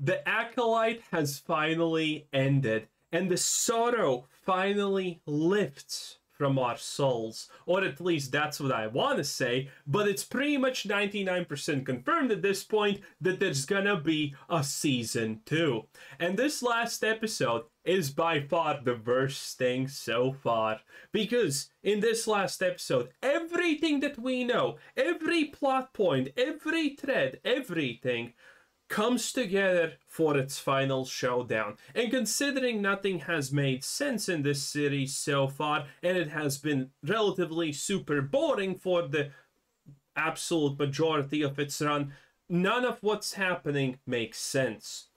The Acolyte has finally ended, and the sorrow finally lifts from our souls. Or at least that's what I want to say, but it's pretty much 99% confirmed at this point that there's gonna be a season 2. And this last episode is by far the worst thing so far. Because in this last episode, everything that we know, every plot point, every thread, everything comes together for its final showdown. And considering nothing has made sense in this series so far, and it has been relatively super boring for the absolute majority of its run, none of what's happening makes sense.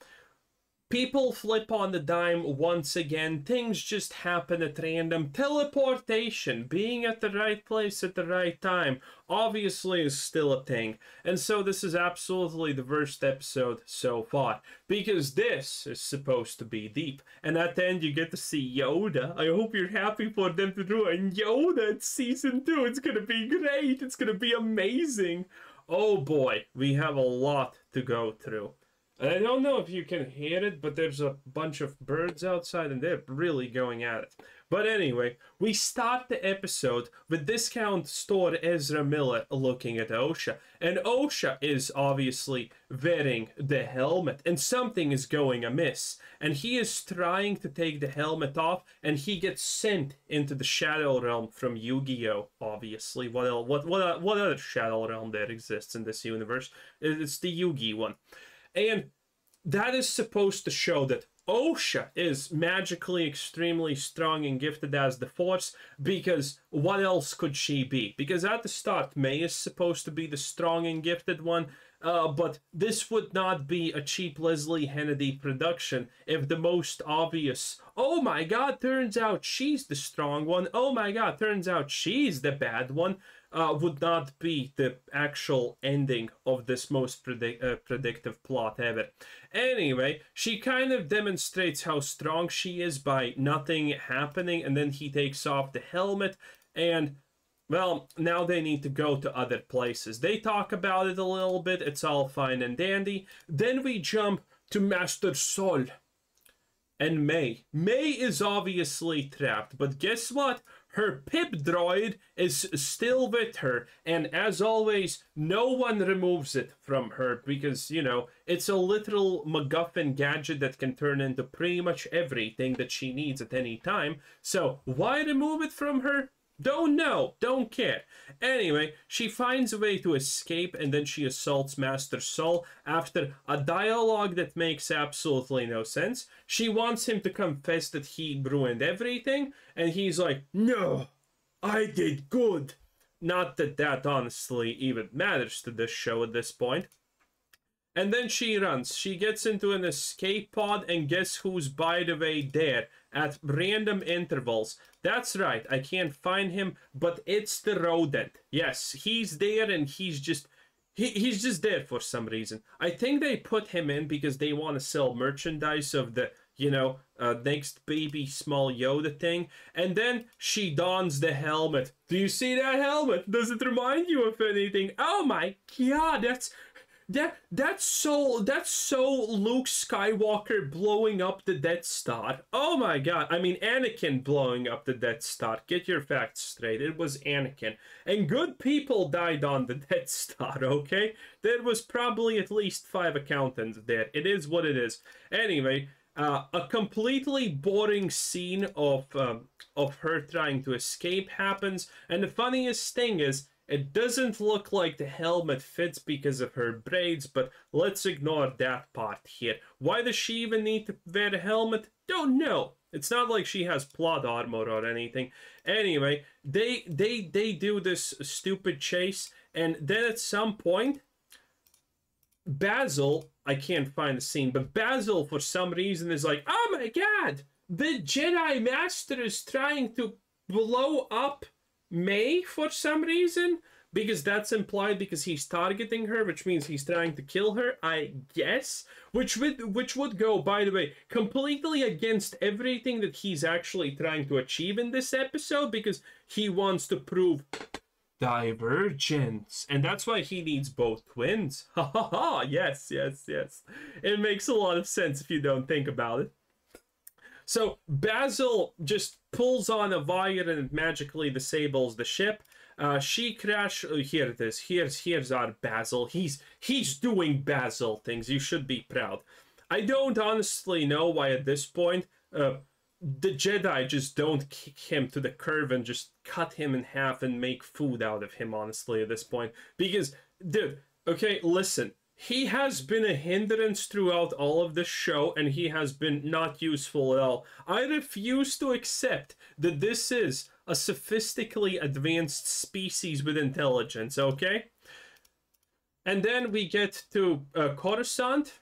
People flip on the dime once again, things just happen at random. Teleportation, being at the right place at the right time, obviously is still a thing. And so this is absolutely the worst episode so far, because this is supposed to be deep. And at the end you get to see Yoda. I hope you're happy for them to do a Yoda in season 2. It's gonna be great, it's gonna be amazing. Oh boy, we have a lot to go through. And I don't know if you can hear it, but there's a bunch of birds outside and they're really going at it. But anyway, we start the episode with Discount Store Ezra Miller looking at Osha. And Osha is obviously wearing the helmet and something is going amiss. And he is trying to take the helmet off and he gets sent into the Shadow Realm from Yu-Gi-Oh! Obviously. What other Shadow Realm there exists in this universe? It's the Yu-Gi one. And that is supposed to show that Osha is magically extremely strong and gifted as the Force, because what else could she be? Because at the start, May is supposed to be the strong and gifted one, but this would not be a cheap Leslie Hennedy production if the most obvious, oh my god, turns out she's the strong one, oh my god, turns out she's the bad one, would not be the actual ending of this most predictive plot ever. Anyway, she kind of demonstrates how strong she is by nothing happening, and then he takes off the helmet, and well, now they need to go to other places. They talk about it a little bit, it's all fine and dandy. Then we jump to Master Sol and May. May is obviously trapped, but guess what? Her Pip droid is still with her, and as always, no one removes it from her because, you know, it's a literal MacGuffin gadget that can turn into pretty much everything that she needs at any time. So why remove it from her? Don't know, don't care. Anyway, she finds a way to escape and then she assaults Master Sol after a dialogue that makes absolutely no sense. She wants him to confess that he ruined everything, and he's like, no, I did good. Not that that honestly even matters to this show at this point. And then she runs. She gets into an escape pod, and guess who's, by the way, there at random intervals? That's right, I can't find him, but it's the rodent. Yes, he's there, and he's just there for some reason. I think they put him in because they want to sell merchandise of the, you know, next baby small Yoda thing. And then she dons the helmet. Do you see that helmet? Does it remind you of anything? Oh my god, that's so Luke Skywalker blowing up the Death Star. Oh my god. I mean, Anakin blowing up the Death Star. Get your facts straight. It was Anakin. And good people died on the Death Star, okay? There was probably at least 5 accountants there. It is what it is. Anyway, a completely boring scene of her trying to escape happens. And the funniest thing is, it doesn't look like the helmet fits because of her braids, but let's ignore that part here. Why does she even need to wear a helmet? Don't know. It's not like she has plot armor or anything. Anyway, they do this stupid chase, and then at some point, Basil, I can't find the scene, but Basil for some reason is like, oh my god, the Jedi Master is trying to blow up May for some reason, because that's implied because he's targeting her, which means he's trying to kill her, I guess, which would go, by the way, completely against everything that he's actually trying to achieve in this episode, because he wants to prove Divergence. And that's why he needs both twins. Ha ha ha. Yes, yes, yes. It makes a lot of sense if you don't think about it. So Basil just pulls on a wire and it magically disables the ship. She crash. Oh, here it is. Here's our Basil. He's doing Basil things. You should be proud. I don't honestly know why at this point the Jedi just don't kick him to the curb and just cut him in half and make food out of him, honestly, at this point. Because, dude, okay, listen. He has been a hindrance throughout all of this show, and he has been not useful at all. I refuse to accept that this is a sophistically advanced species with intelligence, okay? And then we get to Coruscant.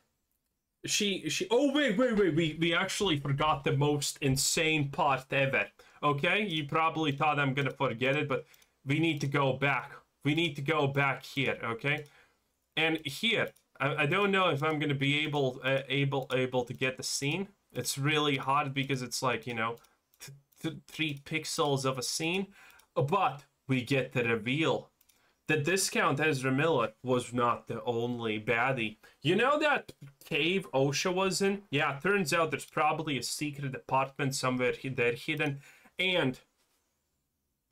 Oh, wait, we actually forgot the most insane part ever, okay? You probably thought I'm gonna forget it, but we need to go back. We need to go back here, okay? And here, I don't know if I'm gonna be able to get the scene. It's really hard because it's like, you know, 3 pixels of a scene. But we get the reveal that this Count Ezra Miller was not the only baddie. You know that cave Osha was in? Yeah, turns out there's probably a secret apartment somewhere there hidden. And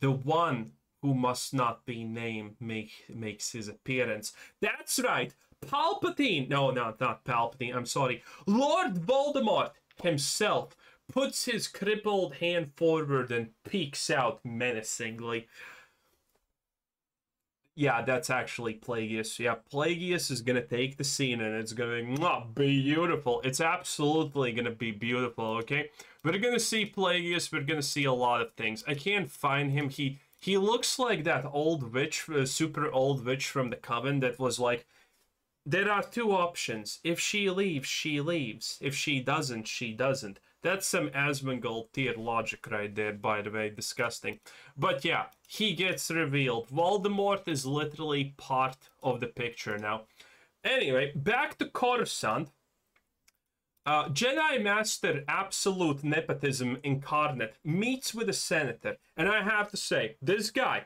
the one who must not be named makes his appearance. That's right, Palpatine. No, not Palpatine, I'm sorry. Lord Voldemort himself puts his crippled hand forward and peeks out menacingly. Yeah, that's actually Plagueis. Yeah, Plagueis is gonna take the scene and it's gonna be beautiful. It's absolutely gonna be beautiful, okay? We're gonna see Plagueis, we're gonna see a lot of things. I can't find him. He looks like that old witch, super old witch from the Coven that was like, there are 2 options. If she leaves, she leaves. If she doesn't, she doesn't. That's some Asmongold tier logic right there, by the way. Disgusting. But yeah, he gets revealed. Voldemort is literally part of the picture now. Anyway, back to Coruscant. Jedi Master Absolute Nepotism Incarnate meets with a senator. And I have to say, this guy,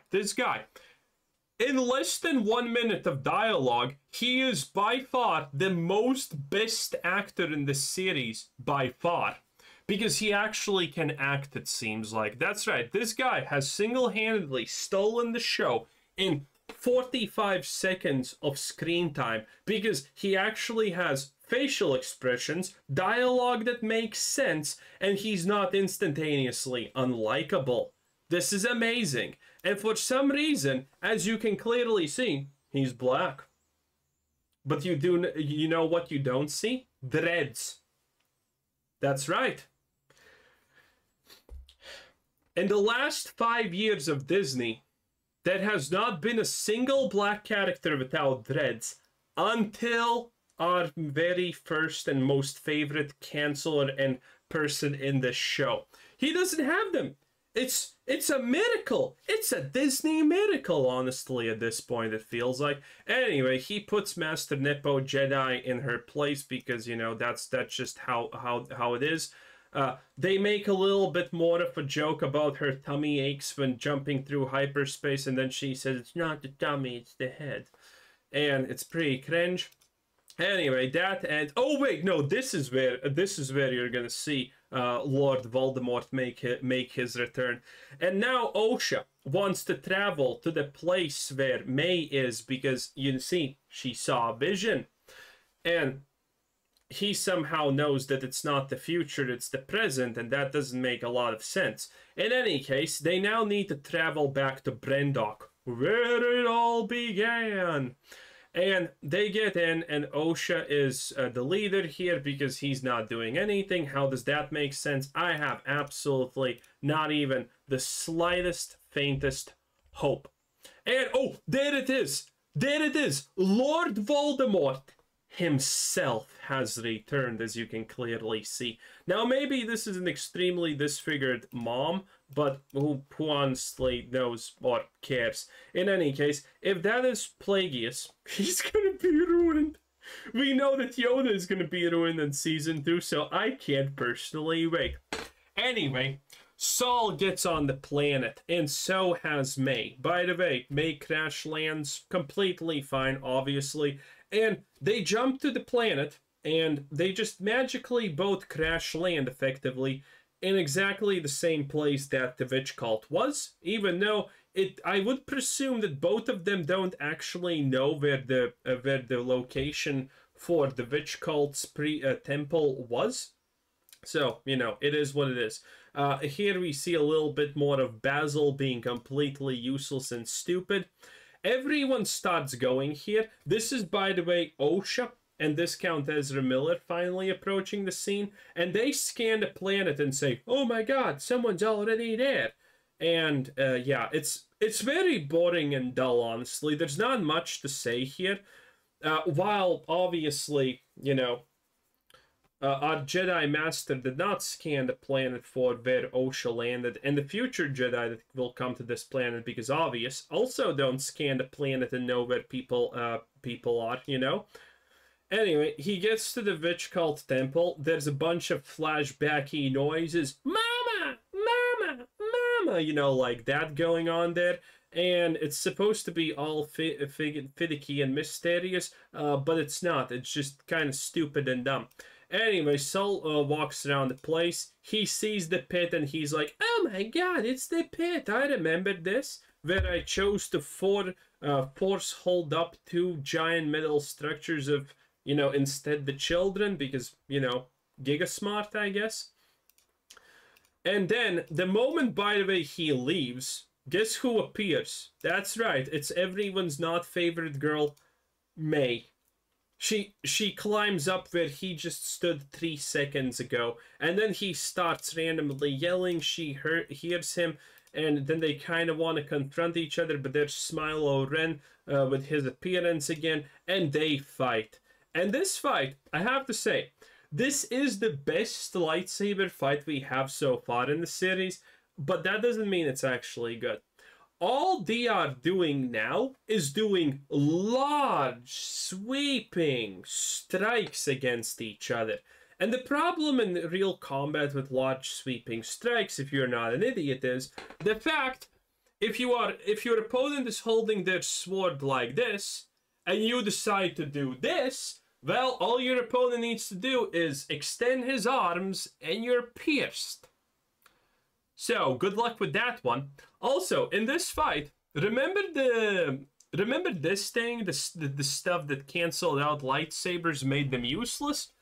in less than 1 minute of dialogue, he is by far the most best actor in the series, by far. Because he actually can act, it seems like. That's right, this guy has single-handedly stolen the show in 45 seconds of screen time. Because he actually has facial expressions, dialogue that makes sense, and he's not instantaneously unlikable. This is amazing. And for some reason, as you can clearly see, he's black. But you know what you don't see? Dreads. That's right. In the last 5 years of Disney, there has not been a single black character without dreads until our very first and most favorite canceller and person in the show. He doesn't have them. It's a miracle. It's a Disney miracle, honestly, at this point, it feels like. Anyway, he puts Master Nepo Jedi in her place because, you know, that's just how it is. They make a little bit more of a joke about her tummy aches when jumping through hyperspace, and then she says it's not the tummy, it's the head. And it's pretty cringe. Anyway, that and oh wait, no, this is where you're gonna see Lord Voldemort make his return. And now Osha wants to travel to the place where May is because you see she saw a vision, and he somehow knows that it's not the future, it's the present, and that doesn't make a lot of sense. In any case, they now need to travel back to Brendok, where it all began. And they get in, and Osha is the leader here because he's not doing anything. How does that make sense? I have absolutely not even the slightest, faintest hope. And, oh, there it is. There it is. Lord Voldemort himself has returned, as you can clearly see. Now, maybe this is an extremely disfigured mom, but who honestly knows or cares? In any case, if that is Plagueis, he's gonna be ruined. We know that Yoda is gonna be ruined in Season 2, so I can't personally wait. Anyway, Saul gets on the planet, and so has May. By the way, May crash lands completely fine, obviously, and they jump to the planet, and they just magically both crash land effectively in exactly the same place that the witch cult was, even though I would presume that both of them don't actually know where the location for the witch cult's temple was. So, you know, it is what it is. Here we see a little bit more of Basil being completely useless and stupid. Everyone starts going here. This is, by the way, OSHA and Viscount Ezra Miller finally approaching the scene. And they scan the planet and say, oh my god, someone's already there. And, yeah, it's very boring and dull, honestly. There's not much to say here. While, obviously, you know, our Jedi Master did not scan the planet for where OSHA landed, and the future Jedi that will come to this planet, because obvious, also don't scan the planet and know where people are, you know? Anyway, he gets to the witch cult temple. There's a bunch of flashbacky noises. Mama! Mama! Mama! You know, like that going on there. And it's supposed to be all finicky and mysterious, but it's not. It's just kind of stupid and dumb. Anyway, Saul walks around the place. He sees the pit and he's like, oh my god, it's the pit. I remember this, where I chose to force hold up two giant metal structures of, you know, instead the children, because, you know, Giga Smart, I guess. And then, the moment, by the way, he leaves, guess who appears? That's right, it's everyone's not favorite girl, May. She climbs up where he just stood 3 seconds ago, and then he starts randomly yelling. She hears him, and then they kind of want to confront each other, but there's Smilow Ren with his appearance again, and they fight. And this fight, I have to say, this is the best lightsaber fight we have so far in the series, but that doesn't mean it's actually good. All they are doing now is doing large, sweeping strikes against each other. And the problem in real combat with large, sweeping strikes, if you're not an idiot, is the fact if your opponent is holding their sword like this, and you decide to do this, well, all your opponent needs to do is extend his arms, and you're pierced. So, good luck with that one. Also, in this fight, remember this thing, the stuff that canceled out lightsabers, made them useless?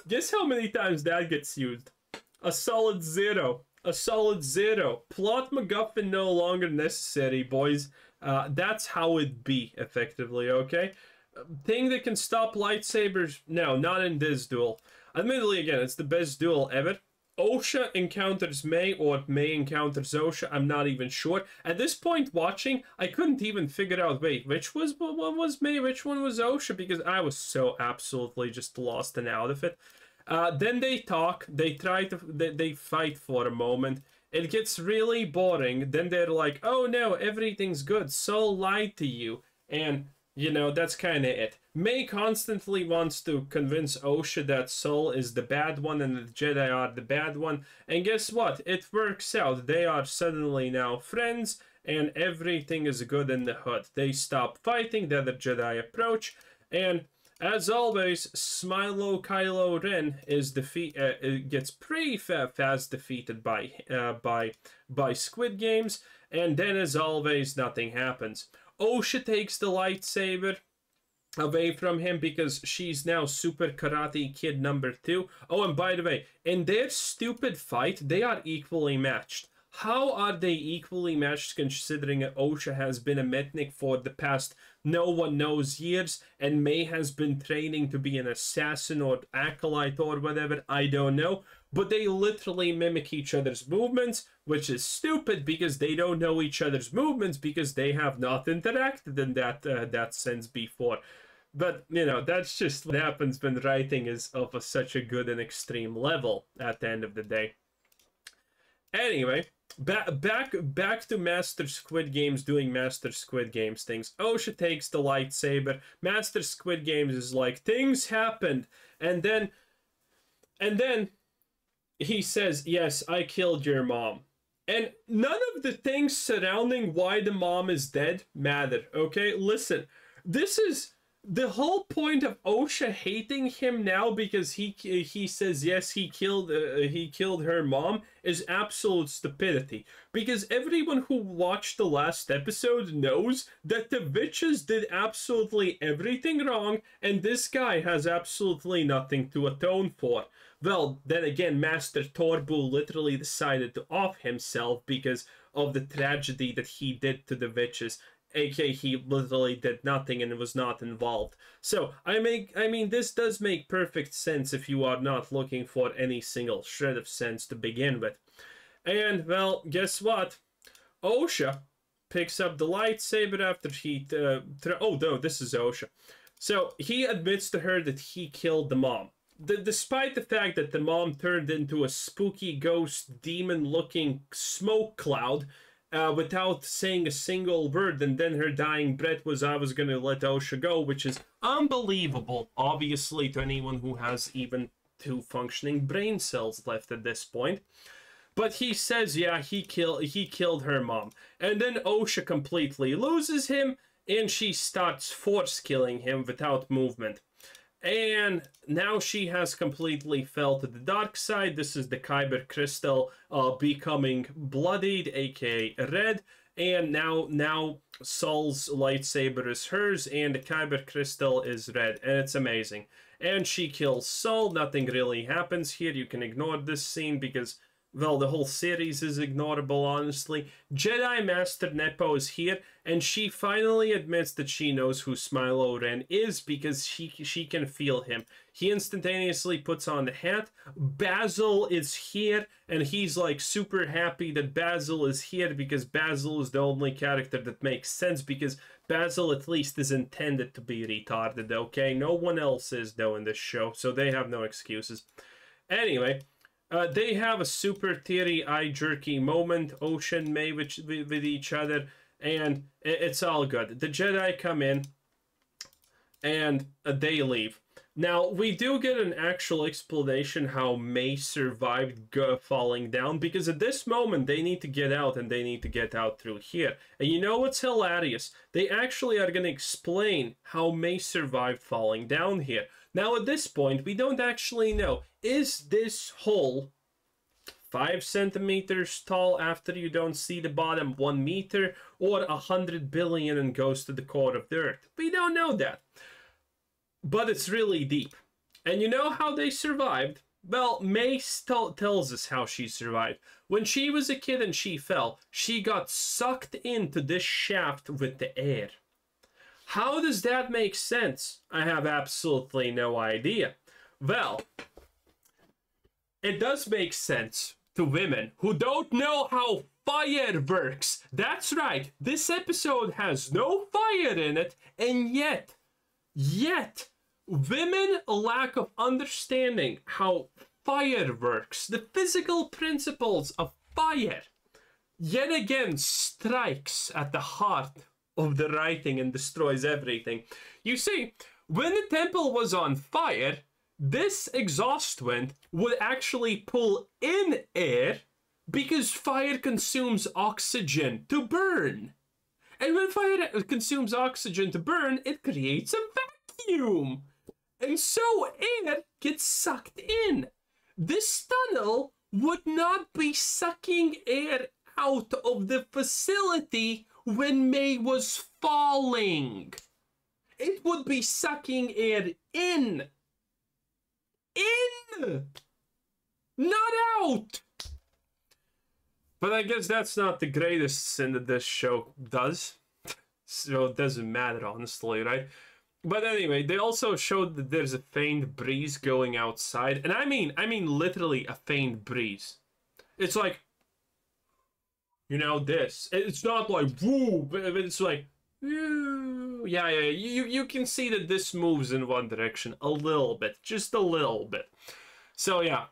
Guess how many times that gets used? A solid 0. A solid 0. Plot MacGuffin no longer necessary, boys. That's how it be, effectively, okay? Thing that can stop lightsabers? No, not in this duel. Admittedly, again, it's the best duel ever. OSHA encounters May, or May encounters OSHA, I'm not even sure. At this point watching, I couldn't even figure out, wait, which one was May, which one was OSHA, because I was so absolutely just lost and out of it. Then they talk, they fight for a moment. It gets really boring. Then they're like, oh no, everything's good, Saul lied to you. And, you know, that's kind of it. May constantly wants to convince OSHA that Saul is the bad one and the Jedi are the bad one. And guess what? It works out. They are suddenly now friends and everything is good in the hood. They stop fighting, the other Jedi approach, and as always, Smilo Kylo Ren is gets pretty fast defeated by Squid Games, and then as always, nothing happens. OSHA takes the lightsaber away from him because she's now Super Karate Kid number 2. Oh, and by the way, in their stupid fight, they are equally matched. How are they equally matched considering that OSHA has been a Metnik for the past no one knows years, and May has been training to be an assassin or acolyte or whatever, I don't know. But they literally mimic each other's movements, which is stupid because they don't know each other's movements because they have not interacted in that sense before. But, you know, that's just what happens when writing is of such a good and extreme level at the end of the day. Anyway, back to Master Squid Games doing Master Squid Games things. OSHA takes the lightsaber. Master Squid Games is like, things happened. And then he says, yes, I killed your mom. And none of the things surrounding why the mom is dead matter, okay? Listen, this is the whole point of Osha hating him now because he says yes he killed her mom is absolute stupidity, because everyone who watched the last episode knows that the witches did absolutely everything wrong and this guy has absolutely nothing to atone for. Well, then again, Master Torbu literally decided to off himself because of the tragedy that he did to the witches. AK, he literally did nothing and was not involved. So, I mean, this does make perfect sense if you are not looking for any single shred of sense to begin with. And, well, guess what? Osha picks up the lightsaber after he... oh, no, this is Osha. So, he admits to her that he killed the mom. Despite the fact that the mom turned into a spooky ghost demon-looking smoke cloud without saying a single word, and then her dying breath was, I was gonna let Osha go, which is unbelievable, obviously, to anyone who has even 2 functioning brain cells left at this point. But he says, yeah, he killed her mom. And then Osha completely loses him, and she starts force killing him without movement. And now she has completely fell to the dark side. This is the Kyber crystal becoming bloodied, aka red. And now Sol's lightsaber is hers, and the Kyber crystal is red. And it's amazing. And she kills Sol. Nothing really happens here. You can ignore this scene because, well, the whole series is ignorable, honestly. Jedi Master Nepo is here, and she finally admits that she knows who Smilo Ren is because she can feel him. He instantaneously puts on the hat. Basil is here, and he's like super happy that Basil is here because Basil is the only character that makes sense, because Basil at least is intended to be retarded, okay? No one else is, though, in this show, so they have no excuses. Anyway... they have a super theory eye jerky moment, Ocean May with each other, and it's all good. The Jedi come in, and they leave. Now, we do get an actual explanation how May survived falling down, because at this moment they need to get out, and they need to get out through here. And you know what's hilarious? They actually are going to explain how May survived falling down here. Now, at this point, we don't actually know. Is this hole 5 centimeters tall after you don't see the bottom, 1 meter, or 100 billion and goes to the core of the earth? We don't know that. But it's really deep. And you know how they survived? Well, May tells us how she survived. When she was a kid and she fell, she got sucked into this shaft with the air. How does that make sense? I have absolutely no idea. Well, it does make sense to women who don't know how fire works. That's right, this episode has no fire in it, and yet, women lack of understanding how fire works, the physical principles of fire, yet again strikes at the heart of the writing and destroys everything. You see, when the temple was on fire, this exhaust vent would actually pull in air because fire consumes oxygen to burn. And when fire consumes oxygen to burn, it creates a vacuum. And so air gets sucked in. This tunnel would not be sucking air out of the facility when May was falling. It would be sucking air in. Not out. But I guess that's not the greatest sin that this show does. So it doesn't matter, honestly, right? But anyway, they also showed that there's a faint breeze going outside. And I mean literally a faint breeze. It's like, you know, this. It's not like, woo, but it's like, yeah, you can see that this moves in one direction a little bit, just a little bit. So yeah,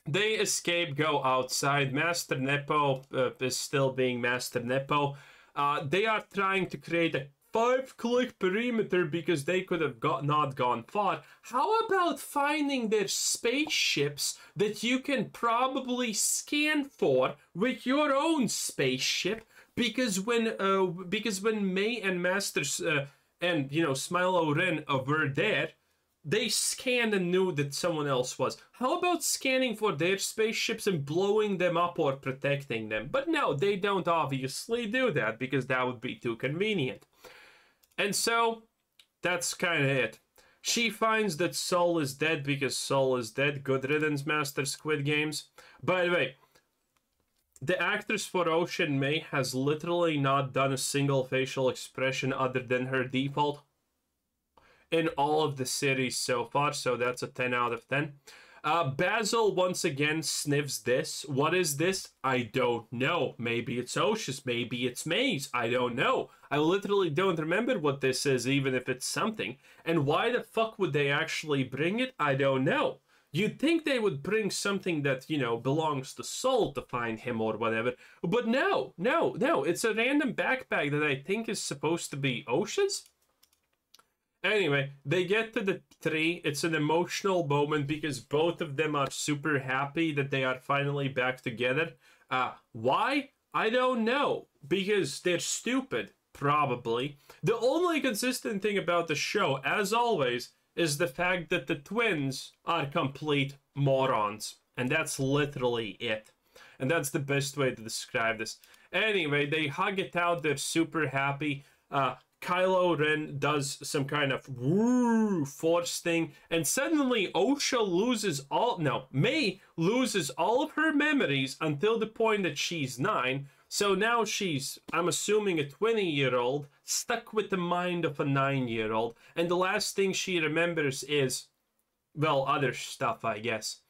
they escape, go outside. Master Nepo is still being Master Nepo. They are trying to create a 5-click perimeter because they could have not gone far. How about finding their spaceships that you can probably scan for with your own spaceship? Because when May and Masters and Smilo Ren were there, they scanned and knew that someone else was. How about scanning for their spaceships and blowing them up or protecting them? But no, they don't obviously do that because that would be too convenient. And so, that's kind of it. She finds that Sol is dead because Sol is dead. Good riddance, Master Squid Games. By the way, the actress for Ocean May has literally not done a single facial expression other than her default in all of the series so far, so that's a 10 out of 10. Basil once again sniffs this. What is this? I don't know. Maybe it's Osha's, maybe it's May's. I don't know. I literally don't remember what this is, even if it's something. And why the fuck would they actually bring it? I don't know. You'd think they would bring something that, belongs to Sol to find him or whatever. But no. It's a random backpack that I think is supposed to be Osha's. Anyway, they get to the tree. It's an emotional moment because both of them are super happy that they are finally back together. Why? I don't know. Because they're stupid, probably. The only consistent thing about the show, as always, is the fact that the twins are complete morons. And that's literally it. And that's the best way to describe this. Anyway, they hug it out. They're super happy. Kylo Ren does some kind of woo force thing, and suddenly May loses all of her memories until the point that she's 9. So now she's, I'm assuming, a 20-year-old stuck with the mind of a 9-year-old, and the last thing she remembers is, well, other stuff, I guess,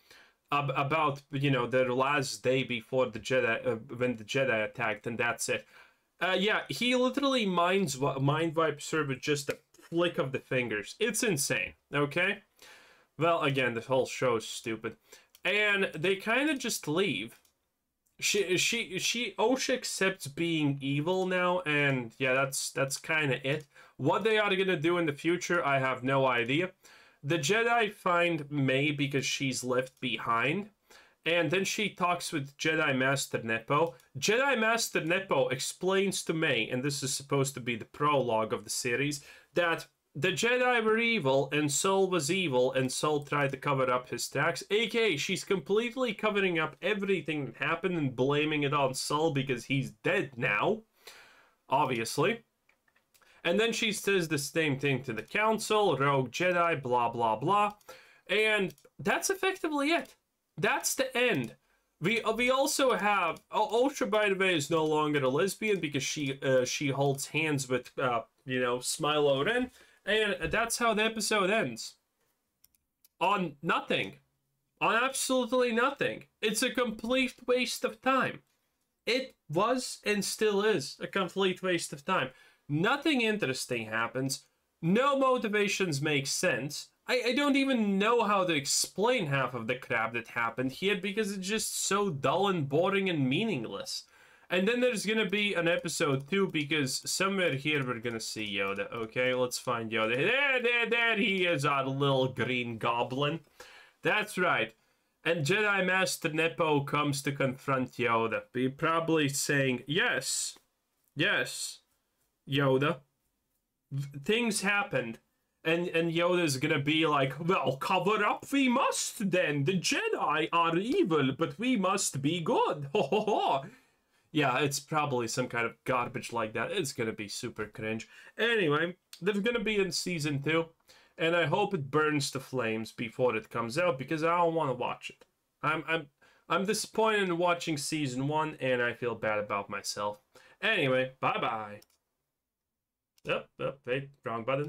about their last day before the Jedi, when the Jedi attacked, and that's it. Yeah, he literally mind wipes her with just a flick of the fingers. It's insane, okay? Well, again, the whole show is stupid. And they kind of just leave. Osha accepts being evil now, and yeah, that's kind of it. What they are gonna do in the future, I have no idea. The Jedi find May because she's left behind. And then she talks with Jedi Master Nepo. Jedi Master Nepo explains to May, and this is supposed to be the prologue of the series, that the Jedi were evil and Sol was evil and Sol tried to cover up his tracks. AKA, she's completely covering up everything that happened and blaming it on Sol because he's dead now. Obviously. And then she says the same thing to the Council, Rogue Jedi, blah, blah, blah. And that's effectively it. That's the end. We also have Osha, by the way, is no longer a lesbian because she holds hands with Smilo Ren, and that's how the episode ends. On nothing, on absolutely nothing. It's a complete waste of time. It was and still is a complete waste of time. Nothing interesting happens. No motivations make sense. I don't even know how to explain half of the crap that happened here because it's just so dull and boring and meaningless. And then there's gonna be an episode 2 because somewhere here we're gonna see Yoda. Okay, let's find Yoda. There he is, our little green goblin. That's right. And Jedi Master Nepo comes to confront Yoda. Be probably saying, yes, Yoda, things happened. And Yoda's gonna be like, well, cover up we must then. The Jedi are evil, but we must be good. Ho ho ho. Yeah, it's probably some kind of garbage like that. It's gonna be super cringe. Anyway, they're gonna be in season 2, and I hope it burns to flames before it comes out because I don't want to watch it. I'm disappointed in watching season 1, and I feel bad about myself. Anyway, bye bye. Wait, wrong button.